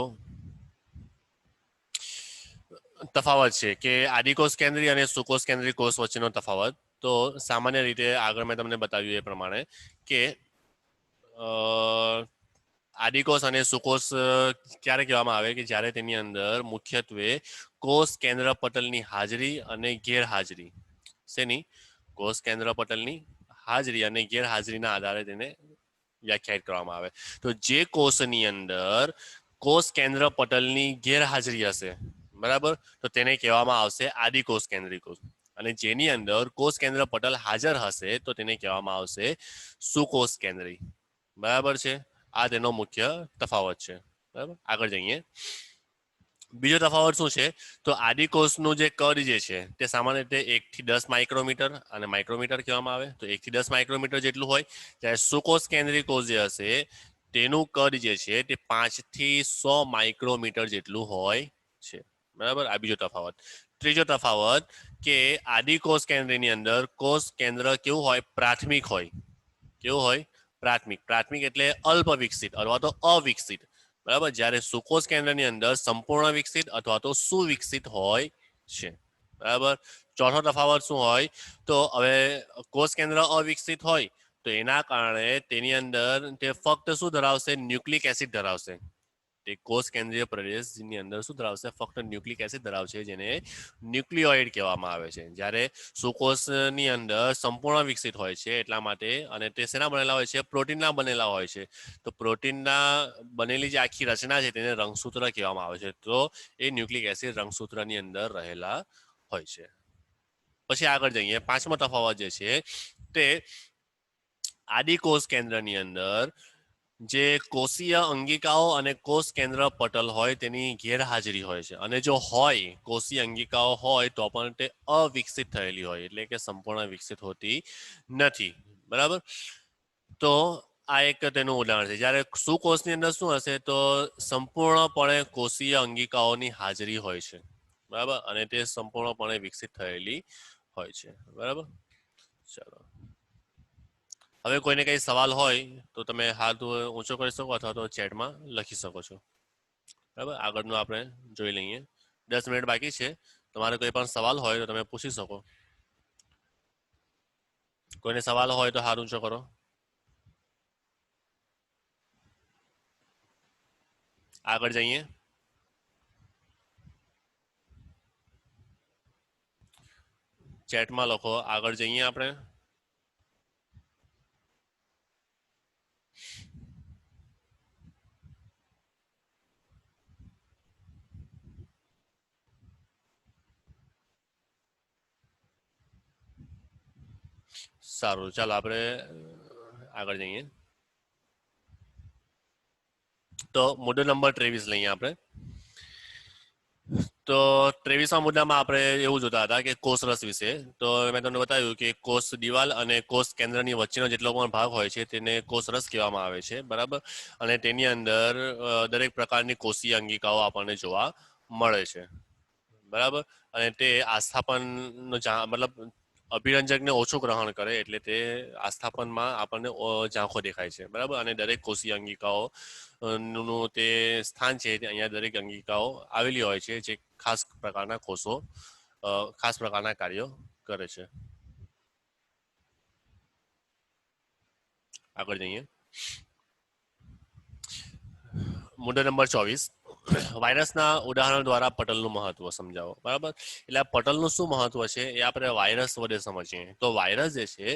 તફાવત છે કે આદિકોષ કેન્દ્રી અને સુકોષ કેન્દ્રી કોષ વચ્ચેનો તફાવત. તો સામાન્ય રીતે આગળ મેં તમને બતાવ્યું એ પ્રમાણે કે આદિકોષ અને સુકોષ ક્યારે કહેવામાં આવે કે જ્યારે તેની અંદર મુખ્યત્વે કોષ કેન્દ્ર પટલની હાજરી અને ગેરહાજરી, શેની? કોષ કેન્દ્ર પટલની હાજરી અને ગેરહાજરીના આધારે તેને વ્યાખ્યાયિત કરવામાં આવે. તો જે કોષની અંદર કોષ કેન્દ્ર પટલની ગેરહાજરી હશે, બરાબર, તો તેને કહેવામાં આવશે આદિકોષ કેન્દ્રી કોષ. અને જેની અંદર કોષ કેન્દ્ર પટલ હાજર હશે તો તેને કહેવામાં આવશે સુકોષ કેન્દ્રી, બરાબર છે. આ તેનો મુખ્ય તફાવત છે, બરાબર. આગળ જઈએ. બીજો તફાવત શું છે? તો આદિકોષનું જે કદ જે છે તે સામાન્ય રીતે 1 થી 10 માઇક્રોમીટર અને માઇક્રોમીટર કહેવામાં આવે, તો 1 થી 10 માઇક્રોમીટર જેટલું હોય. જ્યારે સુકોષ કેન્દ્રી કોષ જે હશે તેનું કદ જે છે તે 5 થી 100 માઇક્રોમીટર જેટલું હોય છે, બરાબર. આ બીજો તફાવત. ત્રીજો તફાવત કે આદિકોષ કેન્દ્રની અંદર કોષ કેન્દ્ર કેવું હોય? પ્રાથમિક હોય. કેવું હોય? પ્રાથમિક. પ્રાથમિક એટલે અલ્પ વિકસિત અથવા તો અવિકસિત, બરાબર. જ્યારે સુકોષ કેન્દ્રની અંદર સંપૂર્ણ વિકસિત અથવા તો સુવિકસિત હોય છે, બરાબર. ચોથો તફાવત શું હોય? તો હવે કોષ કેન્દ્ર અવિકસિત હોય તો એના કારણે તેની અંદર તે ફક્ત શું ધરાવશે? ન્યુક્લિક એસિડ ધરાવશે. તે કોષ કેન્દ્રીય પ્રદેશની અંદર શું ધરાવશે? ફક્ત ન્યુક્લિક એસિડ ધરાવશે, જેને ન્યુક્લિયોઇડ કહેવામાં આવે છે. જ્યારે સુકોષની અંદર સંપૂર્ણ વિકસિત હોય છે એટલા માટે, અને તે શેના બનેલા હોય છે? પ્રોટીનના બનેલા હોય છે. તો પ્રોટીનના બનેલી જે આખી રચના છે તેને રંગસૂત્ર કહેવામાં આવે છે. તો એ ન્યુક્લિક એસિડ રંગસૂત્રની અંદર રહેલા હોય છે. પછી આગળ જઈએ. પાંચમો તફાવત જે છે તે આદિકોષ કેન્દ્રની અંદર જે કોષીય અંગિકાઓ અને કોષ કેન્દ્ર પટલ હોય તેની ગેરહાજરી હોય છે. અને જો હોય, કોષીય અંગિકાઓ હોય તો પણ તે અવિકસિત થયેલી હોય, એટલે કે સંપૂર્ણ વિકસિત હોતી નથી, બરાબર. તો આ એક તેનું ઉદાહરણ છે. જ્યારે સુકોષની અંદર શું હશે તો સંપૂર્ણપણે કોષીય અંગિકાઓની હાજરી હોય છે, બરાબર, અને તે સંપૂર્ણપણે વિકસિત થયેલી હોય છે, બરાબર. ચાલો, હવે કોઈને કઈ સવાલ હોય તો તમે હાથ ઊંચો કરી શકો અથવા તો ચેટમાં લખી શકો છો, બરાબર. આગળનું આપણે જોઈ લઈએ. 10 મિનિટ બાકી છે. તમારે કોઈ પણ સવાલ હોય તો તમે પૂછી શકો. કોઈને સવાલ હોય તો હાથ ઊંચો કરો. આગળ જઈએ. ચેટમાં લખો. આગળ જઈએ આપણે. સારું, ચાલો આપણે આગળ જઈએ. તો મુદ્દો નંબર 23 લઈએ આપણે. તો 23મા મુદ્દામાં આપણે એવું જોતા હતા કે કોષરસ વિશે. તો મેં તમને બતાવ્યું કે કોષ દિવાલ અને કોષ કેન્દ્રની વચ્ચેનો જેટલો પણ ભાગ હોય છે તેને કોષરસ કહેવામાં આવે છે, બરાબર. અને તેની અંદર દરેક પ્રકારની કોષીય અંગિકાઓ આપણને જોવા મળે છે, બરાબર. અને તે આસ્થાપનનો મતલબ અભિરંજકને ઓછું ગ્રહણ કરે એટલે તે આસ્થાપનમાં આપણને ઝાંખો દેખાય છે, બરાબર. અને દરેક કોષીય અંગિકાઓ નું તે સ્થાન છે અહીંયા દરેક અંગિકાઓ આવેલી હોય છે જે ખાસ પ્રકારના કોષો ખાસ પ્રકારના કાર્યો કરે છે. આગળ જઈએ. મુદ્દો નંબર 24. વાયરસના ઉદાહરણ દ્વારા પટલનું મહત્વ સમજાવો, બરાબર. એટલે આ પટલનું શું મહત્વ છે એ આપણે વાયરસ વડે સમજીએ. તો વાયરસ જે છે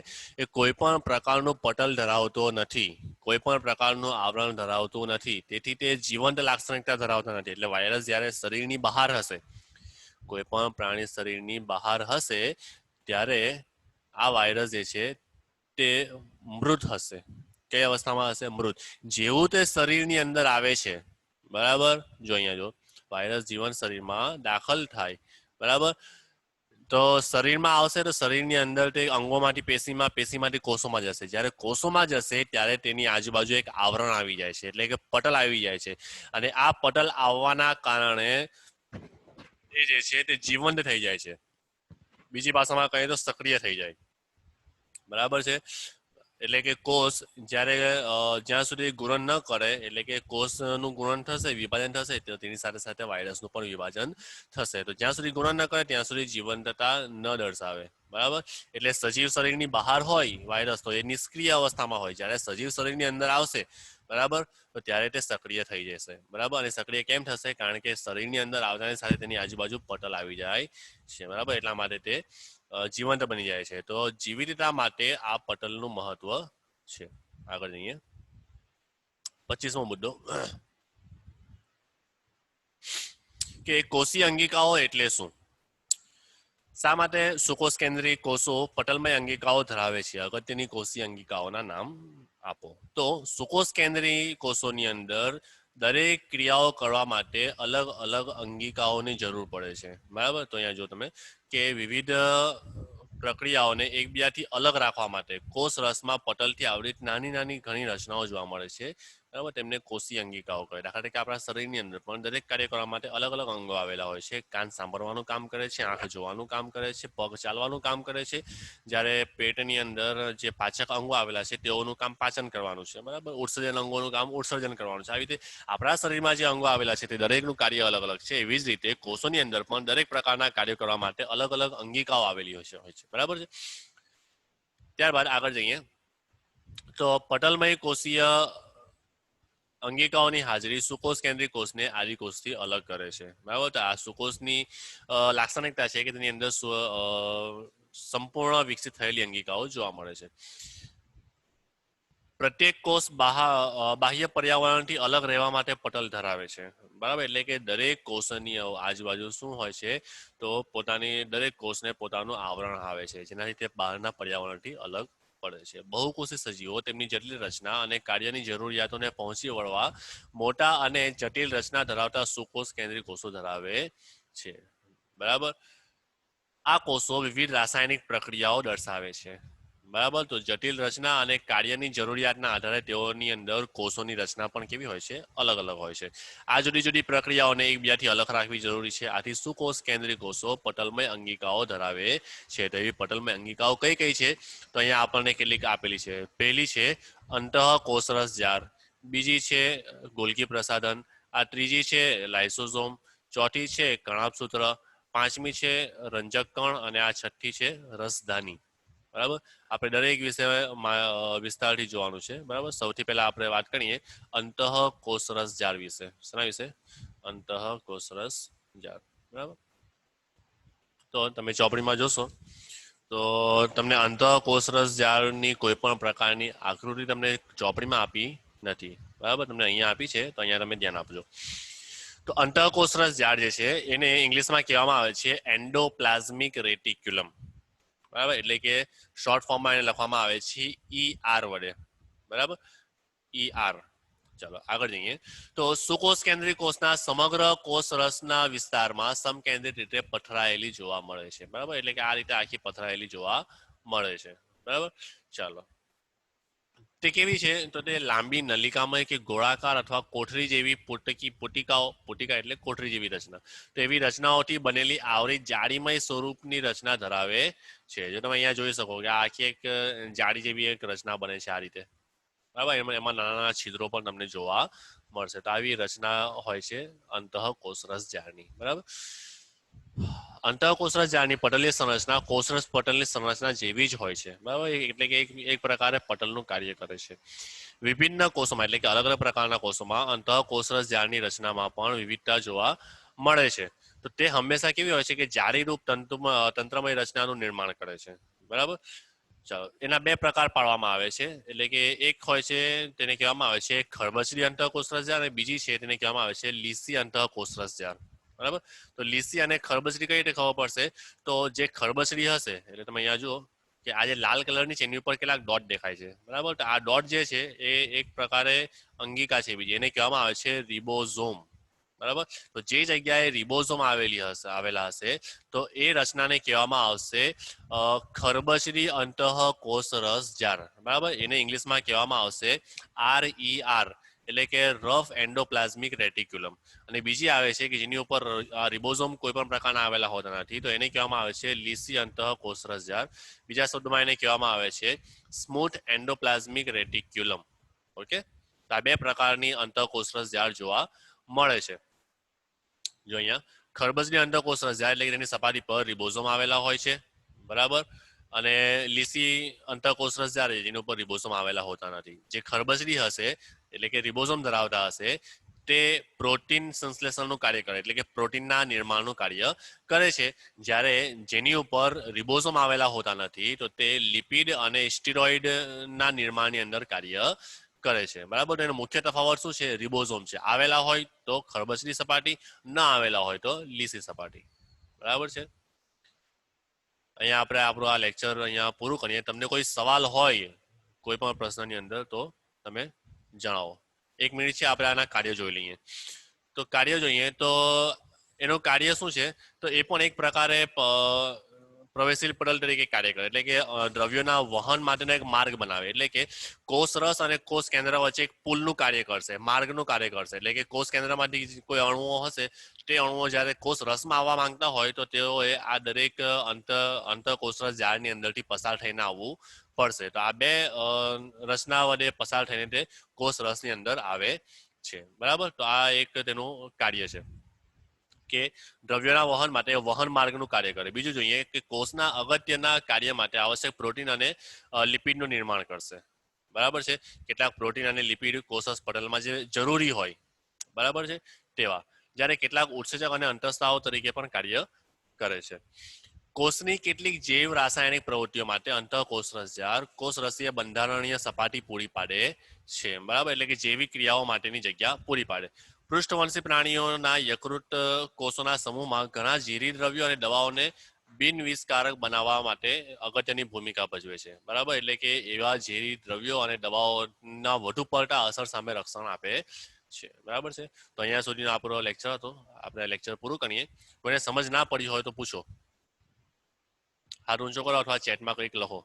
એ કોઈ પણ પ્રકારનું પટલ ધરાવતો નથી, કોઈ પણ પ્રકારનું આવરણ ધરાવતું નથી, તેથી તે જીવંત લાક્ષણિકતા ધરાવતા નથી. એટલે વાયરસ જ્યારે શરીરની બહાર હશે, કોઈ પણ પ્રાણી શરીરની બહાર હશે ત્યારે આ વાયરસ જે છે તે મૃત હશે. કઈ અવસ્થામાં હશે? મૃત. જેવું તે શરીરની અંદર આવે છે, બરાબર, જો અહીંયા જો વાયરસ જીવન શરીરમાં દાખલ થાય, બરાબર, તો શરીરમાં આવશે તો શરીરની અંદર તે અંગોમાંથી પેશીમાંથી કોષોમાં જશે. જ્યારે કોષોમાં જશે ત્યારે તેની આજુબાજુ એક આવરણ આવી જાય છે, એટલે કે પટલ આવી જાય છે. અને આ પટલ આવવાના કારણે એ જે છે તે જીવંત થઈ જાય છે. બીજી ભાષામાં કહીએ તો સક્રિય થઈ જાય, બરાબર છે. એટલે કે કોષ જ્યારે જ્યાં સુધી ગુણન ન કરે, એટલે કે કોષનું ગુણન થશે, વિભાજન થશે, તો તેની સાથે સાથે વાયરસનું પણ વિભાજન થશે. તો જ્યાં સુધી ગુણન ન કરે ત્યાં સુધી જીવંતતા ન દર્શાવે, બરાબર. એટલે સજીવ શરીરની બહાર હોય વાયરસ તો એ નિષ્ક્રિય અવસ્થામાં હોય. જ્યારે સજીવ શરીરની અંદર આવશે, બરાબર, તો ત્યારે તે સક્રિય થઈ જશે, બરાબર. અને સક્રિય કેમ થશે? કારણ કે શરીરની અંદર આવતાની સાથે તેની આજુબાજુ પટલ આવી જાય છે, બરાબર. એટલા માટે તે જીવંત બની જાય છે. તો જીવિતતા માટે આ પટલનું મહત્વ છે. આગળ જઈએ. 25મો મુદ્દો કે કોષીય અંગિકાઓ એટલે શું? શા માટે સુકોષ કેન્દ્રીય કોષો પટલમય અંગિકાઓ ધરાવે છે? અગત્યની કોષીય અંગિકાઓના નામ આપો. તો સુકોષ કેન્દ્રીય કોષોની અંદર દરેક ક્રિયાઓ કરવા માટે અલગ અલગ અંગિકાઓની જરૂર પડે છે, બરાબર. તો અહીંયા જો તમે કે વિવિધ પ્રક્રિયાઓને એકબીજાથી અલગ રાખવા માટે કોષ રસમાં પટલથી આવૃત નાની નાની ઘણી રચનાઓ જોવા મળે છે, બરાબર. તેમને કોષીય અંગિકાઓ કહે. દાખલા તરીકે આપણા શરીરની અંદર પણ દરેક કાર્ય કરવા માટે અલગ અલગ અંગો આવેલા હોય છે. કાન સાંભળવાનું કામ કરે છે, આંખ જોવાનું કામ કરે છે, પગ ચાલવાનું કામ કરે છે. જ્યારે પેટની અંદર જે પાચક અંગો આવેલા છે તેઓનું કામ પાચન કરવાનું છે, બરાબર. ઉત્સર્જન અંગોનું કામ ઉત્સર્જન કરવાનું છે. આવી રીતે આપણા શરીરમાં જે અંગો આવેલા છે તે દરેકનું કાર્ય અલગ અલગ છે. એવી જ રીતે કોષોની અંદર પણ દરેક પ્રકારના કાર્યો કરવા માટે અલગ અલગ અંગિકાઓ આવેલી હોય છે, બરાબર છે. ત્યારબાદ આગળ જઈએ. તો પટલમય કોષીય અંગિકાઓની હાજરી સુકોષ કેન્દ્રીય કોષને આદિકોષથી અલગ કરે છે, બરાબર. તો આ સુકોષની લાક્ષણિકતા છે કે તેની અંદર સંપૂર્ણ વિકસિત થયેલી અંગિકાઓ જોવા મળે છે. પ્રત્યેક કોષ બાહ્ય પર્યાવરણથી અલગ રહેવા માટે પટલ ધરાવે છે, બરાબર. એટલે કે દરેક કોષની આજુબાજુ શું હોય છે તો પોતાની દરેક કોષને પોતાનું આવરણ આવે છે, જેનાથી તે બહારના પર્યાવરણથી અલગ પડે છે. બહુકોષી સજીવો તેમની જટિલ રચના અને કાર્યની જરૂરિયાતોને પહોંચી વળવા મોટા અને જટિલ રચના ધરાવતા સુકોષ કેન્દ્રીય કોષો ધરાવે છે, બરાબર. આ કોષો વિવિધ રાસાયણિક પ્રક્રિયાઓ દર્શાવે છે, બરાબર. તો જટિલ રચના અને કાર્યની જરૂરિયાતના આધારે તેઓની અંદર કોષોની રચના પણ કેવી હોય છે? અલગ અલગ હોય છે. આ જુદી જુદી પ્રક્રિયાઓને એકબીજાથી અલગ રાખવી જરૂરી છે. આથી સુકોષ કેન્દ્રીય કોષો પટલમય અંગિકાઓ ધરાવે છે. તો એવી પટલમય અંગિકાઓ કઈ કઈ છે? તો અહીંયા આપણને કેટલીક આપેલી છે. પહેલી છે અંતઃકોષરસ જાર, બીજી છે ગોલ્ગી પ્રસાધન, આ ત્રીજી છે લાઇસોઝોમ, ચોથી છે કણાભસૂત્ર, પાંચમી છે રંજક કણ અને આ છઠ્ઠી છે રસધાની. બરાબર. આપણે દરેક વિશે વિસ્તારથી જોવાનું છે. બરાબર. સૌથી પહેલા આપણે વાત કરીએ અંતઃકોષરસ જાર વિશે. શેના વિશે? અંતઃકોષરસ જાર. બરાબર. તો તમે ચોપડીમાં જોશો તો તમને અંતઃકોષરસ જારની કોઈ પણ પ્રકારની આકૃતિ તમને ચોપડીમાં આપી નથી. બરાબર. તમને અહીંયા આપી છે તો અહીંયા તમે ધ્યાન આપજો. તો અંતઃકોષરસ જાળ જે છે એને ઇંગ્લિશમાં કહેવામાં આવે છે એન્ડોપ્લાઝમિક રેટિક્યુલમ. બરાબર. એટલે કે શોર્ટ ફોર્મમાં એને લખવામાં આવે છે ER વડે. બરાબર. ER. ચાલો આગળ જઈએ. તો સુકોષ કેન્દ્રીય કોષના સમગ્ર કોષ રસના વિસ્તારમાં સમકેન્દ્રિત રીતે પથરાયેલી જોવા મળે છે. બરાબર. એટલે કે આ રીતે આખી પથરાયેલી જોવા મળે છે. બરાબર. ચાલો. તે કેવી છે? તો તે લાંબી નલિકામય કે ગોળાકાર અથવા કોઠરી જેવી પોટિકા એટલે કોઠરી જેવી રચના. તો એવી રચનાઓથી બનેલી આવરી જાળીમય સ્વરૂપની રચના ધરાવે છે. જો તમે અહીંયા જોઈ શકો કે આ આખી એક જાળી જેવી એક રચના બને છે આ રીતે. બરાબર. એમાં નાના નાના છિદ્રો પણ તમને જોવા મળશે. તો આવી રચના હોય છે અંતઃકોષરસ જાળની. બરાબર. અંતઃકોષરસ જાળની પટલીય સંરચના કોષરસ પટલની સંરચના જેવી જ હોય છે. બરાબર. એટલે કે એક પ્રકારે પટલનું કાર્ય કરે છે. વિભિન્ન કોષોમાં એટલે કે અલગ અલગ પ્રકારના કોષોમાં અંતઃકોષરસ જાળની રચનામાં પણ વિવિધતા જોવા મળે છે. તો તે હંમેશા કેવી હોય છે કે જાળીરૂપ તંત્રમય રચનાનું નિર્માણ કરે છે. બરાબર. ચાલો. એના બે પ્રકાર પાડવામાં આવે છે. એટલે કે એક હોય છે તેને કહેવામાં આવે છે ખરબચડી અંતઃકોષરસ જાળ અને બીજી છે તેને કહેવામાં આવે છે લીસી અંતઃકોષરસ જાળ. બરાબર. તો લીસી અને ખરબચડી કઈ રીતે ખબર પડશે? તો જે ખરબચડી હશે એટલે તમે અહીંયા જુઓ કે આ જે લાલ કલરની છે એની ઉપર કેટલાક ડોટ દેખાય છે. બરાબર. તો આ ડોટ જે છે એ એક પ્રકારે અંગિકા છે બીજી, એને કહેવામાં આવે છે રિબોઝોમ. બરાબર. તો જે જગ્યાએ રિબોઝોમ આવેલા હશે તો એ રચનાને કહેવામાં આવશે ખરબચડી અંતઃકોષરસ જાળ. બરાબર. એને ઇંગ્લિશમાં કહેવામાં આવશે RER એટલે કે રફ એન્ડોપ્લાઝમિક રેટિક્યુલમ. અને બીજી આવે છે કે જેની ઉપર રિબોઝોમ કોઈ પણ પ્રકારના આવેલા હોતા નથી તો એને કહેવામાં આવે છે લીસી અંતઃકોષરસ જાળ. બીજા શબ્દમાં એને કહેવામાં આવે છે સ્મૂથ એન્ડોપ્લાઝમિક રેટિક્યુલમ. ઓકે. તો આ બે પ્રકારની અંતઃકોષરસ જાળ જોવા મળે છે. જો અહીંયા ખરબચડી અંતઃકોષરસ જાળ એટલે કે તેની સપાટી પર રિબોઝોમ આવેલા હોય છે. બરાબર. અને લીસી અંતઃકોષરસ જાળ જેની ઉપર રિબોઝોમ આવેલા હોતા નથી. જે ખરબચડી હશે એટલે કે રિબોઝોમ ધરાવતા હશે તે પ્રોટીન સંશ્લેષણનું કાર્ય કરે એટલે કે પ્રોટીનના નિર્માણનું કાર્ય કરે છે. જ્યારે જેની ઉપર રિબોઝોમ આવેલા હોતા નથી તો તે લિપિડ અને સ્ટીરોઇડના નિર્માણની અંદર કાર્ય કરે છે. બરાબર. એનો મુખ્ય તફાવત શું છે? રિબોઝોમ છે. આવેલા હોય તો ખરબચડી સપાટી, ના આવેલા હોય તો લીસી સપાટી. બરાબર છે. અહીંયા આપણે આપણું આ લેક્ચર અહીંયા પૂરું કરીએ. તમને કોઈ સવાલ હોય કોઈ પણ પ્રશ્નની અંદર તો તમે જણાવો. 1 મિનિટ છે આપણે આના કાર્ય જોઈ લઈએ. તો કાર્ય જોઈએ તો એનું કાર્ય શું છે? તો એ પણ એક પ્રકારે પ્રવેશશીલ પટલ તરીકે કાર્ય કરે એટલે કે દ્રવ્યોના વહન માટેનો એક માર્ગ બનાવે. એટલે કે કોષ રસ અને કોષ કેન્દ્ર વચ્ચે એક પુલનું કાર્ય કરશે, માર્ગનું કાર્ય કરશે. એટલે કે કોષ કેન્દ્રમાંથી કોઈ અણુઓ હશે તે અણુઓ જ્યારે કોષ રસમાં આવવા માંગતા હોય તો તેઓએ આ દરેક અંતઃકોષરસ જાળની અંદરથી પસાર થઈને આવવું પડશે. તો આ બે રચના વડે પસાર થઈને તે કોષ રસની અંદર આવે છે. બરાબર. તો આ એક તેનું કાર્ય છે કે દ્રવ્યોના વહન માટે વહન માર્ગનું કાર્ય કરે. બીજું જોઈએ કે કોષના અગત્યના કાર્ય માટે આવશ્યક પ્રોટીન અને લિપિડનું નિર્માણ કરશે. બરાબર છે. કેટલાક પ્રોટીન અને લિપિડ કોષરસ પટલમાં જે જરૂરી હોય બરાબર છે તેવા, જ્યારે કેટલાક ઉત્સેચક અને અંતઃસ્ત્રાવો તરીકે પણ કાર્ય કરે છે. કોષની કેટલીક જૈવ રાસાયણિક પ્રવૃત્તિઓ માટે અંતઃકોષરસ જાળ કોષરસીય બંધારણીય સપાટી પૂરી પાડે છે. બરાબર. એટલે કે જૈવિક ક્રિયાઓ માટેની જગ્યા પૂરી પાડે. પૃષ્ઠવંશી પ્રાણીઓના યકૃત કોષોના સમૂહમાં ઘણા ઝેરી દ્રવ્યો અને દવાઓને બિનવિષકારક બનાવવા માટે અગત્યની ભૂમિકા ભજવે છે. બરાબર. એટલે કે એવા ઝેરી દ્રવ્યો અને દવાઓના વધુ પડતા અસર સામે રક્ષણ આપે છે. બરાબર છે. તો અહીંયા સુધીનો આપણો લેક્ચર હતો. આપણે લેક્ચર પૂરું કરીએ. કોઈને સમજ ના પડી હોય તો પૂછો. હાથ ઊંચો કરો અથવા ચેટમાં કંઈક લખો.